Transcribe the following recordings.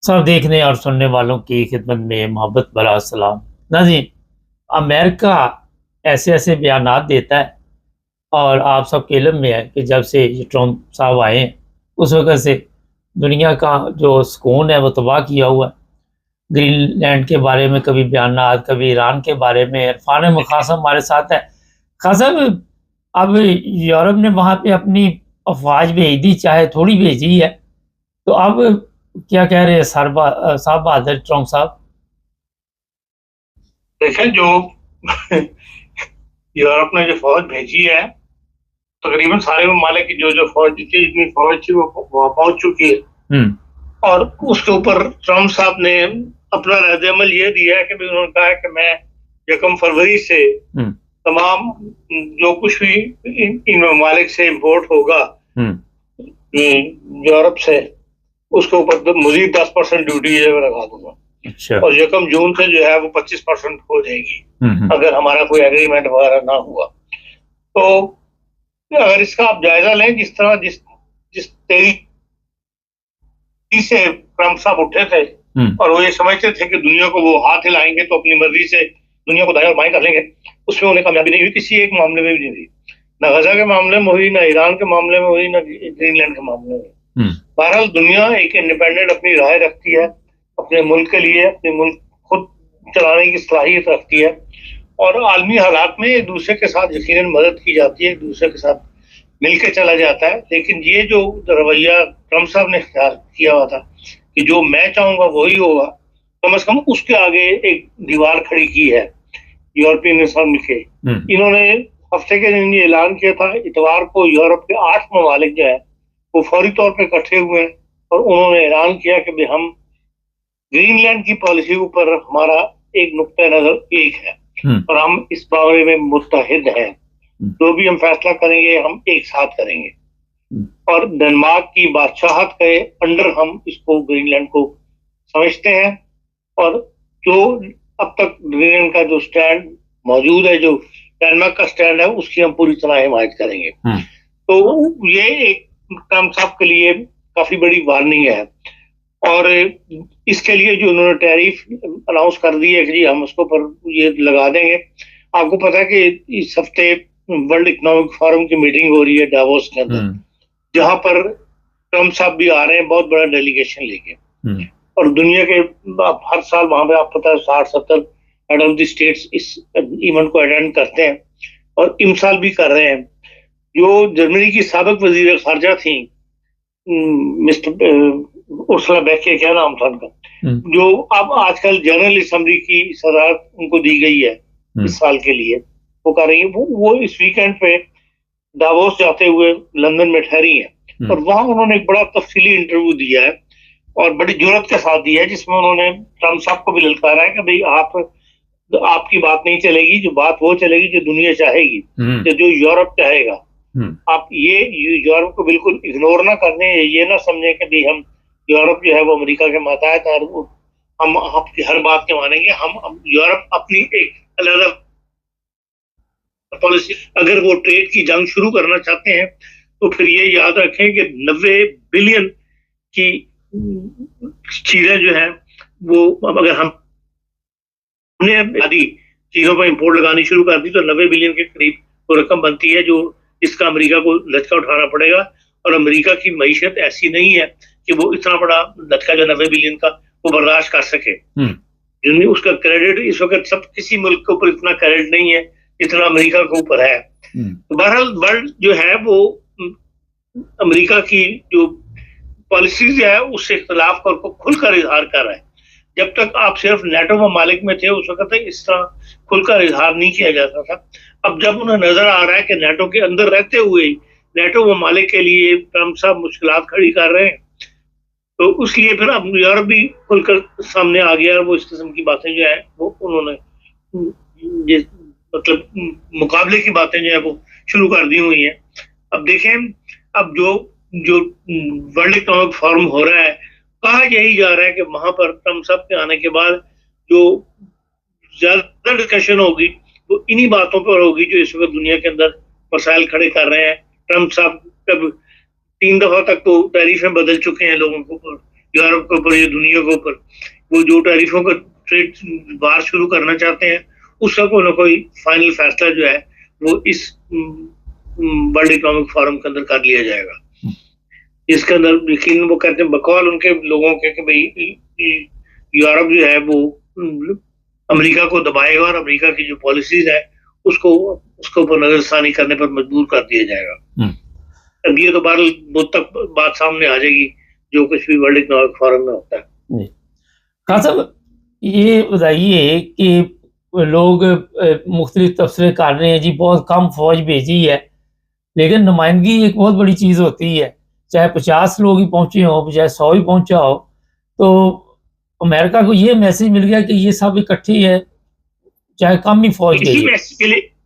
सब देखने और सुनने वालों की खिदमत में मोहब्बत भरा सलाम। नाज़रीन, अमेरिका ऐसे-ऐसे बयानात देता है और आप सबके इल्म में है कि जब से ये ट्रम्प साहब आए हैं, उस वक़्त से दुनिया का जो सुकून है वो तबाह किया हुआ है। ग्रीनलैंड के बारे में कभी बयानात, कभी ईरान के बारे में, इरफ़ान मुक़ासम हमारे साथ है। ख़ान साहब, अब यूरोप ने वहाँ पे अपनी अफ़वाज भेज दी, चाहे थोड़ी भेजी है, तो अब क्या कह रहे हैं साहब बहादुर ट्रम्प साहब? देखें, जो यूरोप ने जो फौज भेजी है, तकरीबन सारे ममालिक की जो जो फौज थी, जितनी फौज थी वो वहां पहुंच चुकी है। और उसके ऊपर ट्रम्प साहब ने अपना रद्द-ए-अमल ये दिया है कि उन्होंने कहा है कि मैं 1 फरवरी से तमाम जो कुछ भी इन ममालिक से इम्पोर्ट होगा यूरोप से, उसके ऊपर मजीद 10% ड्यूटी लगा दूंगा। अच्छा। और 1 जून से जो है वो 25% हो जाएगी अगर हमारा कोई एग्रीमेंट वगैरह ना हुआ। तो अगर इसका आप जायजा लें, जिस तरह जिस तेजी से ट्रम्प साहब उठे थे और वो ये समझते थे कि दुनिया को वो हाथ हिलाएंगे तो अपनी मर्जी से दुनिया को दाएं और बाएं कर लेंगे, उसमें उन्हें कामयाबी नहीं हुई, किसी एक मामले में भी नहीं हुई। न गजा के मामले में हुई, न ईरान के मामले में हुई, न ग्रीनलैंड के मामले में। बहरहाल दुनिया एक इंडिपेंडेंट अपनी राय रखती है, अपने मुल्क के लिए अपने मुल्क खुद चलाने की सलाहियत रखती है, और आलमी हालात में एक दूसरे के साथ यकीनन मदद की जाती है, एक दूसरे के साथ मिलकर चला जाता है। लेकिन ये जो रवैया ट्रम्प साहब ने इख्तियार किया हुआ था कि जो मैं चाहूंगा वही होगा, कम से कम उसके आगे एक दीवार खड़ी की है यूरोपियन संघ के। इन्होंने हफ्ते के दिन ये ऐलान किया था, इतवार को यूरोप के 8 ममालिक जो है वो फौरी तौर पर इकट्ठे हुए हैं और उन्होंने ऐलान किया कि हम ग्रीनलैंड की पॉलिसी ऊपर हमारा एक नुक्ता नजर एक है और हम इस बारे में मुत्तहिद हैं। जो भी हम फैसला करेंगे हम एक साथ करेंगे, और डेनमार्क की बादशाहत के अंडर हम इसको ग्रीनलैंड को समझते हैं। और जो अब तक ग्रीनलैंड का जो स्टैंड मौजूद है, जो डेनमार्क का स्टैंड है, उसकी हम पूरी तरह हिमायत करेंगे। तो ये एक ट्रम्प साहब के लिए काफी बड़ी वार्निंग है। और इसके लिए जो उन्होंने टैरिफ अनाउंस कर दी है कि जी हम उसको पर ये लगा देंगे। आपको पता है कि इस हफ्ते वर्ल्ड इकोनॉमिक फोरम की मीटिंग हो रही है डावोस के अंदर, जहां पर ट्रम्प साहब भी आ रहे हैं बहुत बड़ा डेलीगेशन लेके। और दुनिया के हर साल वहां पे आप पता है 60-70 हेड ऑफ द स्टेट्स इस इवेंट को अटेंड करते हैं और इमसाल भी कर रहे हैं। जो जर्मनी की साबिक वजीर खारजा थी, मिस्टर उर्सुला बेके, क्या नाम था उनका, जो अब आजकल जनरल असेंबली की सदारत उनको दी गई है इस साल के लिए, वो कर रही है। वो इस वीकेंड पे डावोस जाते हुए लंदन में ठहरी है और वहां उन्होंने एक बड़ा तफसीली इंटरव्यू दिया है और बड़ी जुर्रत के साथ दिया है, जिसमें उन्होंने ट्रम्प साहब को भी ललकारा है कि भाई आपकी बात नहीं चलेगी, जो बात वो चलेगी जो दुनिया चाहेगी, जो यूरोप चाहेगा। आप ये यूरोप को बिल्कुल इग्नोर ना करने, ये ना समझे कि भाई हम यूरोप जो है वो अमेरिका के माताहत है और हम आपकी हर बात के मानेंगे। हम यूरोप अपनी एक अलग पॉलिसी, अगर वो ट्रेड की जंग शुरू करना चाहते हैं तो फिर ये याद रखें कि 90 बिलियन की चीजें जो है वो अगर हमने आदि चीजों पर इंपोर्ट लगानी शुरू कर दी तो 90 बिलियन के करीब वो रकम बनती है, जो इसका अमेरिका को लचका उठाना पड़ेगा। और अमेरिका की मईशत ऐसी नहीं है कि वो इतना बड़ा लचका जो 90 बिलियन का वो बर्दाश्त कर सके। जिनमें उसका क्रेडिट इस वक्त सब किसी मुल्क के ऊपर इतना क्रेडिट नहीं है जितना अमेरिका के ऊपर है। तो बहरहाल वर्ल्ड जो है वो अमेरिका की जो पॉलिसीज है उससे इख्तलाफ को खुलकर इजहार कर रहा है। जब तक आप सिर्फ नेटो ममालिक में थे उस वक्त इस तरह खुलकर इजहार नहीं किया जाता था। अब जब उन्हें नजर आ रहा है कि नेटो के अंदर रहते हुए नेटो ममालिक के लिए ट्रम्प साहब मुश्किलात खड़ी कर रहे हैं, तो उसलिए फिर अब यूरोप भी खुलकर सामने आ गया और वो इस किस्म की बातें जो है वो उन्होंने मतलब मुकाबले की बातें जो है वो शुरू कर दी हुई हैं। अब देखें, अब जो जो वर्ल्ड इकोनॉमिक फोरम हो रहा है, कहा यही जा रहा है कि वहां पर ट्रम्प साहब के आने के बाद जो ज्यादा डिस्कशन होगी वो इन्हीं बातों पर होगी जो इस वक्त दुनिया के अंदर मसाइल खड़े कर रहे हैं। ट्रम्प साहब कब 3 दफा तक तो टैरिफें बदल चुके हैं लोगों के ऊपर, यूरोप के ऊपर या दुनिया के ऊपर, वो जो टैरिफों का ट्रेड वार शुरू करना चाहते हैं, उसका कोई ना कोई फाइनल फैसला जो है वो इस वर्ल्ड इकोनॉमिक फोरम के अंदर कर लिया जाएगा। इसके अंदर लेकिन वो कहते हैं बकौल उनके लोगों के कि भाई यूरोप जो है वो अमेरिका को दबाएगा और अमेरिका की जो पॉलिसीज है उसको उसके ऊपर नजरसानी करने पर मजबूर कर दिया जाएगा। अब ये तो बहुत तक बात सामने आ जाएगी जो कुछ भी वर्ल्ड इकोनॉमिक फोरम में होता है। खान साहब, ये बताइए कि लोग मुख्तलिफ तबसरे कर रहे हैं जी, बहुत कम फौज भेजी है, लेकिन नुमाइंदगी एक बहुत बड़ी चीज़ होती है। चाहे 50 लोग ही पहुंचे हो, चाहे 100 ही पहुंचा हो, तो अमेरिका को ये मैसेज मिल गया कि ये सब इकट्ठी है, चाहे कम ही फौज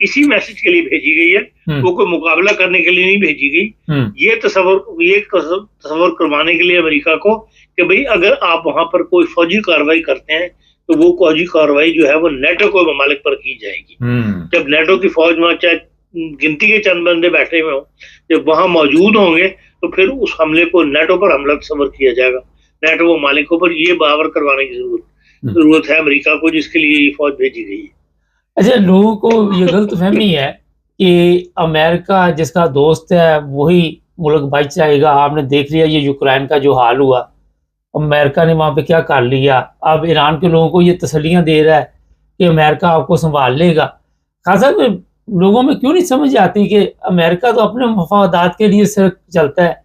इसी मैसेज के लिए भेजी गई है, वो कोई मुकाबला करने के लिए नहीं भेजी गई। ये तस्वर करवाने के लिए अमेरिका को कि भाई अगर आप वहां पर कोई फौजी कार्रवाई करते हैं तो वो फौजी कार्रवाई जो है वो नेटो के ममालिक पर की जाएगी। जब नेटो की फौज में चाहे गिनती के चंद बंदे बैठे हुए हों, जब वहां मौजूद होंगे तो फिर उस हमले को नेटो पर हमला तस्वर किया जाएगा। नेटो मालिकों पर ये बावर करवाने की जरूरत है अमेरिका को, जिसके लिए ये फौज भेजी गई है। अच्छा, लोगों को ये गलतफहमी है कि अमेरिका जिसका दोस्त है वही मुल्क बच जाएगा। आपने देख लिया ये यूक्रेन का जो हाल हुआ, अमेरिका ने वहाँ पे क्या कर लिया। अब ईरान के लोगों को ये तसल्लियाँ दे रहा है कि अमेरिका आपको संभाल लेगा। खासा लोगों में क्यों नहीं समझ आती कि अमेरिका तो अपने मफादात के लिए सिर्फ चलता है।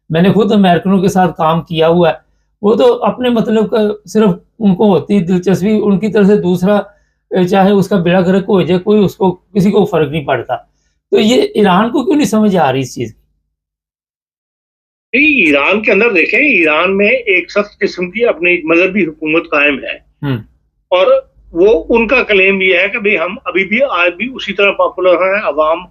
मैंने खुद अमेरिकनों के साथ काम किया हुआ है, वो तो अपने मतलब का सिर्फ उनको होती दिलचस्पी, उनकी तरफ से दूसरा चाहे उसका बेड़ा गर्क हो जाए, कोई उसको किसी को फर्क नहीं पड़ता। तो ये ईरान को क्यों नहीं समझ आ रही इस चीज? ईरान के अंदर देखें, ईरान में एक सख्त किस्म की अपनी मजहबी हुकूमत कायम है और वो उनका क्लेम ये है कि भाई हम अभी भी आज भी उसी तरह पॉपुलर हैं, अवाम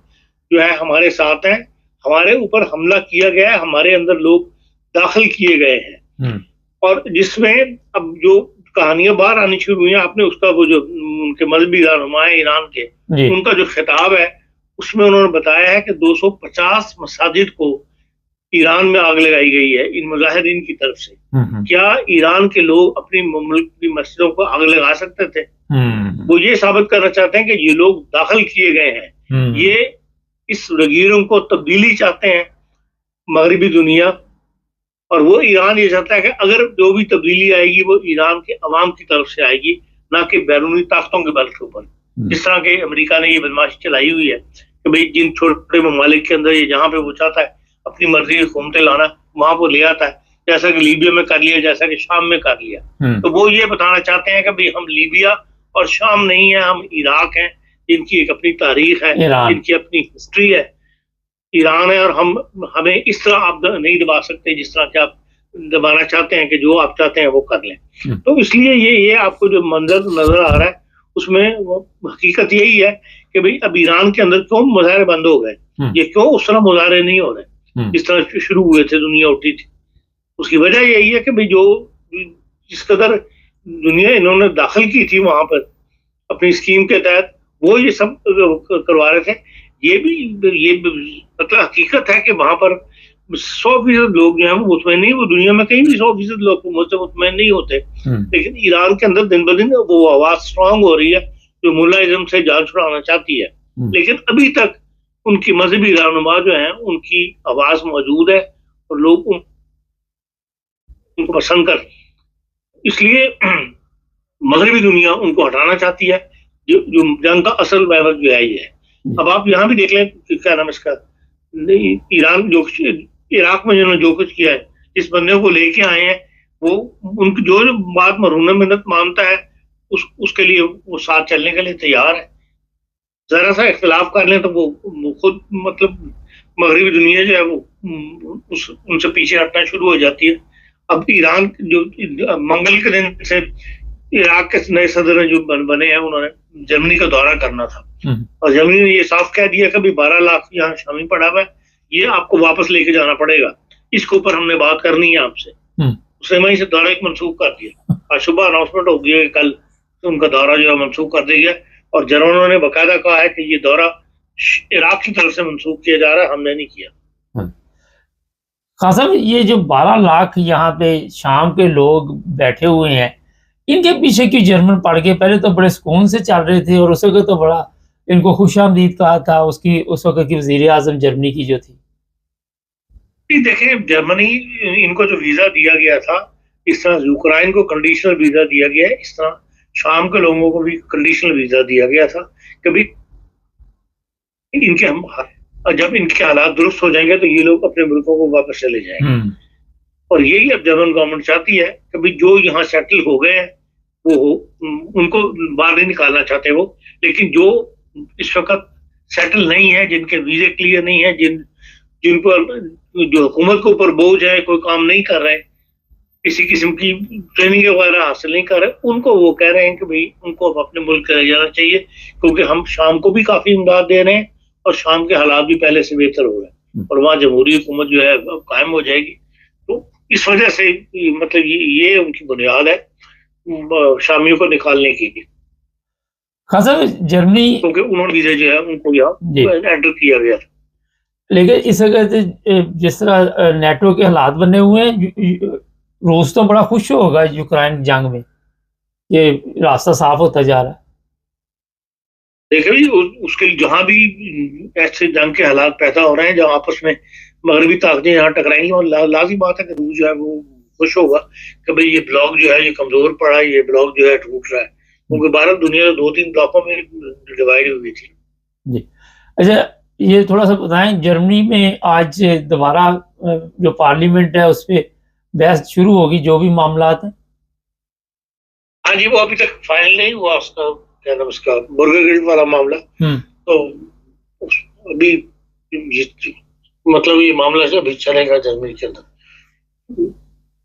जो है हमारे साथ हैं, हमारे ऊपर हमला किया गया है, हमारे अंदर लोग दाखिल किए गए हैं। और जिसमें अब जो कहानियां बाहर आनी शुरू हुई हैं, आपने उसका वो जो उनके मजहबी रहनुमा है ईरान के, उनका जो खिताब है उसमें उन्होंने बताया है कि 250 मसाजिद को ईरान में आग लगाई गई है इन मुजाहिदीन की तरफ से। क्या ईरान के लोग अपनी मुल्क की मस्जिदों को आग लगा सकते थे? वो ये साबित करना चाहते हैं कि ये लोग दाखिल किए गए हैं, ये इस रगीरों को तब्दीली चाहते हैं मगरिबी दुनिया, और वो ईरान ये चाहता है कि अगर जो भी तब्दीली आएगी वो ईरान के अवाम की तरफ से आएगी, ना कि बैरूनी ताकतों के बल के ऊपर। जिस तरह के अमेरिका ने ये बदमाशी चलाई हुई है कि भाई जिन छोटे ममालिक के अंदर ये जहाँ पे वो चाहता है अपनी मर्जी हुकूमतें लाना, वहां पर ले आता है, जैसा कि लीबिया में कर लिया, जैसा कि शाम में कर लिया। तो वो ये बताना चाहते हैं कि भाई हम लीबिया और शाम नहीं है, हम इराक हैं, जिनकी एक अपनी तारीख है, जिनकी अपनी हिस्ट्री है। ईरान है और हमें इस तरह आप नहीं दबा सकते जिस तरह के आप दबाना चाहते हैं कि जो आप चाहते हैं वो कर लें। तो इसलिए ये आपको जो मंजर नजर आ रहा है उसमें वो हकीकत यही है कि भाई अब ईरान के अंदर क्यों मुजाहरे बंद हो गए, ये क्यों उस तरह मुजाहरे नहीं हो रहे जिस तरह शुरू हुए थे, दुनिया उठी थी। उसकी वजह यही है कि भाई जो जिस कदर दुनिया इन्होंने दाखिल की थी वहां पर अपनी स्कीम के तहत, वो ये सब करवा रहे थे। ये मतलब हकीकत है कि वहां पर 100% लोग जो है वो मुतमईन नहीं, वो दुनिया में कहीं भी 100% लोग मुझसे मुतमईन नहीं होते। लेकिन ईरान के अंदर दिन ब दिन वो आवाज स्ट्रांग हो रही है जो मुल्लाइज्म से जान छुड़ाना चाहती है। लेकिन अभी तक उनकी मजहबी रहनुमा जो है उनकी आवाज मौजूद है और लोग उनको पसंद कर, इसलिए मगरबी दुनिया उनको हटाना चाहती है। जो जंग का असल महवर जो है ये है। अब आप यहाँ भी देख लें क्या नाम इसका, ईरान जो इराक में जिन्होंने जो कुछ किया है, इस बंदे को लेके आए हैं, वो उनकी जो बात मरहून मिन्नत मानता है उसके लिए वो साथ चलने के लिए तैयार है। जरा सा इख्तिलाफ कर लें तो वो खुद मतलब मगरबी दुनिया जो है वो उनसे पीछे हटना शुरू हो जाती है। अब ईरान जो मंगल के दिन से इराक के नए सदर जो बने हैं, उन्होंने जर्मनी का दौरा करना था और जर्मनी ने ये साफ कह दिया कि 12 लाख यहाँ शामी पड़ा हुआ है, ये आपको वापस लेके जाना पड़ेगा, इसके ऊपर हमने बात करनी है आपसे। उसने वहीं से दौरा एक मनसूख कर दिया और सुबह अनाउंसमेंट हो गई कल उनका दौरा जो है मनसूख कर दिया गया। और जर्मनों ने बाकायदा कहा है कि ये दौरा इराक की तरफ से मनसूख किया जा रहा है, हमने नहीं किया। खान साहब, ये जो 12 लाख यहाँ पे शाम के लोग बैठे हुए हैं, इनके पीछे क्यों जर्मन पड़ गए? पहले तो बड़े सुकून से चल रहे थे और उस वक़्त तो बड़ा इनको खुशामदीद कहा था उसकी, उस वक़्त की वज़ीर-ए-आज़म जर्मनी की जो थी। देखें, जर्मनी, इनको जो वीजा दिया गया था, इस तरह यूक्रेन को कंडीशनल वीजा दिया गया है, इस तरह शाम के लोगों को भी कंडीशनल वीजा दिया गया था। कभी इनके हम जब इनके हालात दुरुस्त हो जाएंगे तो ये लोग अपने मुल्कों को वापस चले जाएंगे। और यही अब जर्मन गवर्नमेंट चाहती है कि जो यहाँ सेटल हो गए हैं वो उनको बाहर नहीं निकालना चाहते वो, लेकिन जो इस वक्त सेटल नहीं है, जिनके वीजे क्लियर नहीं है, जिन पर जो हुकूमत के ऊपर बोझ है, कोई काम नहीं कर रहे, किसी किस्म की ट्रेनिंग वगैरह हासिल नहीं कर रहे, उनको वो कह रहे हैं कि भाई उनको अब अपने मुल्क रह जाना चाहिए, क्योंकि हम शाम को भी काफी इमदाद दे रहे हैं और शाम के हालात भी पहले से बेहतर हो रहे हैं और वहाँ जमहूरी हुकूमत जो है कायम हो जाएगी। तो इस वजह से मतलब ये उनकी बुनियाद है शामियों को निकालने की। खासा जर्मनी, क्योंकि उन्होंने वीजा जो है उनको यहाँ एंटर किया गया था। लेकिन इस वक्त जिस तरह नेटो के हालात बने हुए हैं, रूस तो बड़ा खुश होगा यूक्रेन जंग में, ये रास्ता साफ होता जा रहा है। देखिए, उसके लिए जहां भी ऐसे जंग के हालात पैदा हो रहे हैं, जहां आपस में मगरबी ताकतें यहाँ टकराएंगी, और लाजिम बात है कि रूस जो है वो खुश होगा कि भाई ये ब्लॉक जो है ये कमजोर पड़ा है, ये ब्लॉक जो है टूट रहा है, क्योंकि भारत दुनिया 2-3 ब्लॉकों में डिवाइड हुई थी। जी, अच्छा, ये थोड़ा सा बताएं, जर्मनी में आज दोबारा जो पार्लियामेंट है उस पर बहस शुरू होगी, जो भी मामला है। हाँ जी, वो अभी तक फाइनल नहीं हुआ उसका, क्या नाम उसका, बुर्गरगिल्ड वाला मामला। तो अभी मतलब ये मामला से अभी चलेगा जर्मनी के अंदर।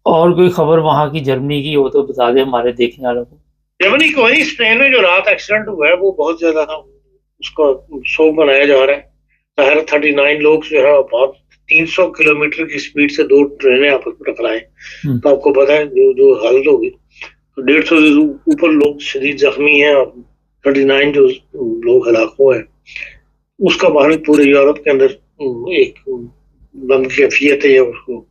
और कोई खबर वहां की जर्मनी की हो तो बता दे हमारे देखने वालों को। जर्मनी को वही स्पेन में जो रात एक्सीडेंट हुआ है वो बहुत ज्यादा उसका शोक मनाया जा रहा है। 39 लोग जो है बहुत 300 किलोमीटर की स्पीड से 2 ट्रेनें आपस में टकराए। तो आपको पता है जो हालत होगी, तो 150 से ऊपर लोग शदीद जख्मी हैं और 39 जो लोग हलाक हुए हैं। उसका बाहर पूरे यूरोप के अंदर एक गम की कैफियत है, उसको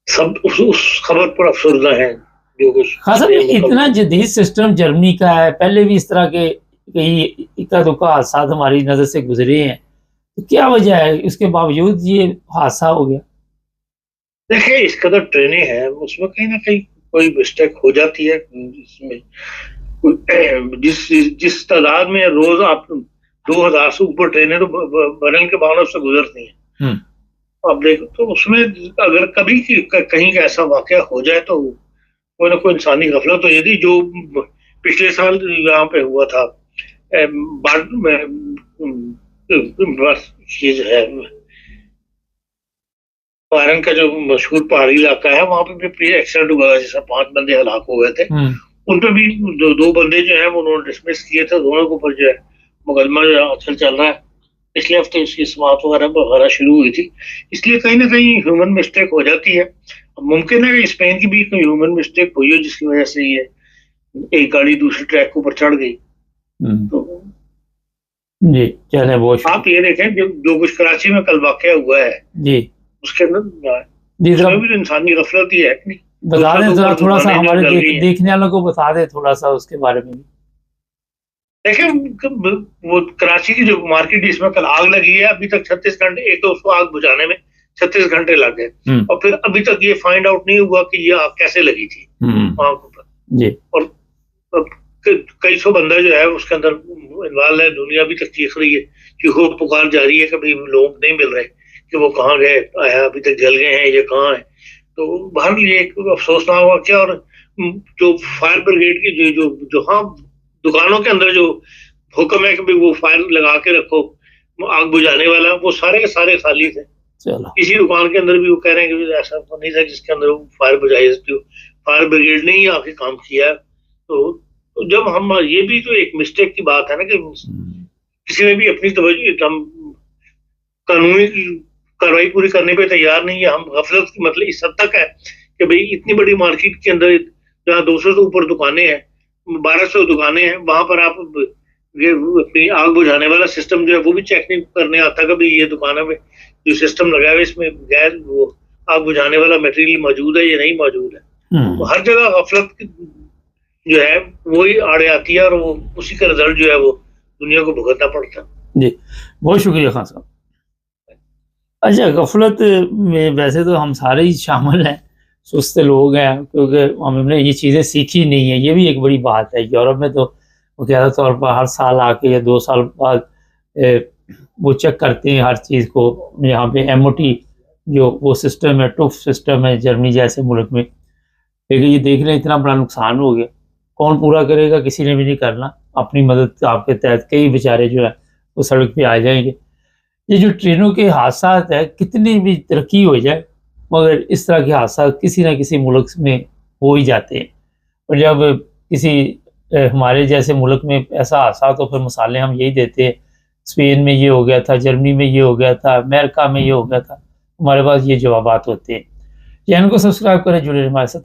सब उस खबर पर अफसरदा है जो कुछ। खासा इतना जदीद सिस्टम जर्मनी का है, पहले भी इस तरह के कई इक्का दुक्का हादसा हमारी नजर से गुजरे हैं, तो क्या वजह है इसके बावजूद ये हादसा हो गया? देखिए, इस कदर ट्रेनें हैं, उसमें कहीं ना कहीं कोई मिस्टेक हो जाती है। इसमें जिस तादाद में रोज आप 2000 से ऊपर ट्रेनें तो बरन के बानों से गुजरती हैं, आप देखो तो उसमें अगर कभी कहीं का ऐसा वाकया हो जाए तो कोई ना कोई इंसानी गफलत तो यदि जो पिछले साल यहाँ पे हुआ था ये जो है बारन का जो मशहूर पहाड़ी इलाका है, वहां पे भी एक्सीडेंट हुआ है, जैसा 5 बंदे हलाक हो गए थे। उन पे भी दो बंदे जो है वो उन्होंने डिसमिस किए थे, दोनों के ऊपर जो है मुकदमा जो है आजकल चल रहा है। पिछले हफ्ते उसकी समाअत वगैरह शुरू हुई थी। इसलिए कहीं ना कहीं ह्यूमन मिस्टेक हो जाती है। मुमकिन है कि स्पेन की भी कोई ह्यूमन मिस्टेक हुई हो जिसकी वजह से ये एक गाड़ी दूसरे ट्रैक के ऊपर चढ़ गई। तो जी, चले वो आप ये देखें जो कुछ कराची में कल वाकया हुआ है जी, उसके अंदर भी इंसानी गफलत ही है। बता दें थोड़ा सा हमारे देखने वालों को बता दे थोड़ा सा उसके बारे में। देखिए, वो कराची की जो मार्केट इसमें कल आग लगी है, अभी तक 36 घंटे, एक तो उसको आग बुझाने में 36 घंटे लग गए और फिर अभी तक ये फाइंड आउट नहीं हुआ कि ये आग कैसे लगी थी आग पर। और कई सौ बंदा जो है उसके अंदर इन्वॉल्व है। दुनिया अभी तक चीख रही है, चीखों पुकार जारी है कि भाई लोग नहीं मिल रहे कि वो कहाँ गए, अभी तक जल गए हैं, ये कहाँ है। तो बाहर ये एक अफसोसनाक वाकया। और जो फायर ब्रिगेड की जो हाँ दुकानों के अंदर जो हुक्म है कि भाई वो फायर लगा के रखो, आग बुझाने वाला, वो सारे के सारे खाली थे। इसी दुकान के अंदर भी वो कह रहे हैं कि ऐसा तो नहीं था जिसके अंदर वो फायर बुझाई सकती हो, फायर ब्रिगेड ने ही आके काम किया। तो जब हम ये भी तो एक मिस्टेक की बात है ना कि किसी ने भी अपनी तवज्जो, हम कानूनी कार्रवाई पूरी करने पे तैयार नहीं है। हम गफलत की मतलब इस हद तक है कि भाई इतनी बड़ी मार्केट के अंदर जहाँ 200 से ऊपर दुकानें हैं, 1200 दुकानें हैं, वहां पर आप ये अपनी आग बुझाने वाला सिस्टम जो है वो भी चेक नहीं करने आता कि भाई ये दुकान में जो सिस्टम लगा है इसमें गैस वो आग बुझाने वाला मटेरियल मौजूद है या नहीं मौजूद है। तो हर जगह गफलत जो है वही आड़े आती है और वो उसी का रिजल्ट जो है वो दुनिया को भुगतना पड़ता है। जी, बहुत शुक्रिया खान साहब। अच्छा, गफलत में वैसे तो हम सारे ही शामिल हैं, सुस्त लोग हैं, क्योंकि हमने ये चीज़ें सीखी नहीं है। ये भी एक बड़ी बात है। यूरोप में तो वो ज़्यादा तौर पर हर साल आके या 2 साल बाद वो चेक करते हैं हर चीज़ को। यहाँ पे MOT जो वो सिस्टम है, टफ सिस्टम है जर्मनी जैसे मुल्क में। लेकिन ये देख लें इतना बड़ा नुकसान हो गया, कौन पूरा करेगा? किसी ने भी नहीं करना। अपनी मदद आपके तहत कई बेचारे जो है वो सड़क पे आ जाएंगे। ये जो ट्रेनों के हादसात है, कितनी भी तरक्की हो जाए मगर इस तरह के हादसा किसी ना किसी मुल्क में हो ही जाते हैं। और जब किसी हमारे जैसे मुल्क में ऐसा हादसा तो फिर मिसालें हम यही देते हैं, स्पेन में ये हो गया था, जर्मनी में ये हो गया था, अमेरिका में ये हो गया था। हमारे पास ये जवाबात होते हैं। चैनल को सब्सक्राइब करें, जुड़े हमारे साथ।